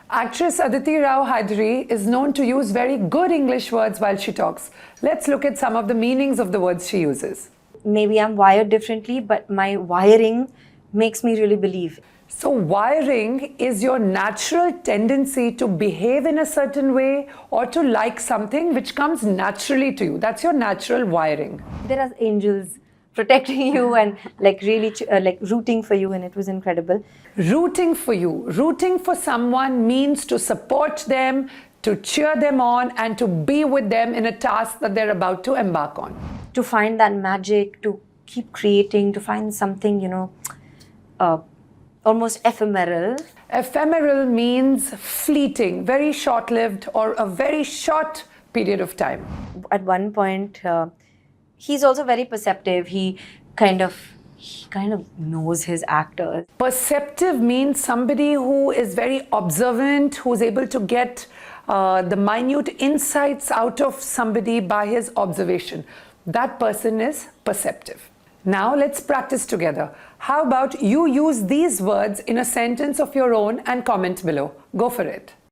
Actress Aditi Rao Hydari is known to use very good English words while she talks. Let's look at some of the meanings of the words she uses. Maybe I'm wired differently, but my wiring makes me really believe. So, wiring is your natural tendency to behave in a certain way or to like something which comes naturally to you. That's your natural wiring. There are angels protecting you and really rooting for you, and it was incredible. Rooting for you, rooting for someone means to support them, to cheer them on, and to be with them in a task that they're about to embark on. To find that magic, to keep creating, to find something, almost ephemeral. Ephemeral means fleeting, very short-lived, or a very short period of time. At one point, he's also very perceptive. He kind of knows his actors. Perceptive means somebody who is very observant, who's able to get the minute insights out of somebody by his observation. That person is perceptive. Now let's practice together. How about you use these words in a sentence of your own and comment below? Go for it.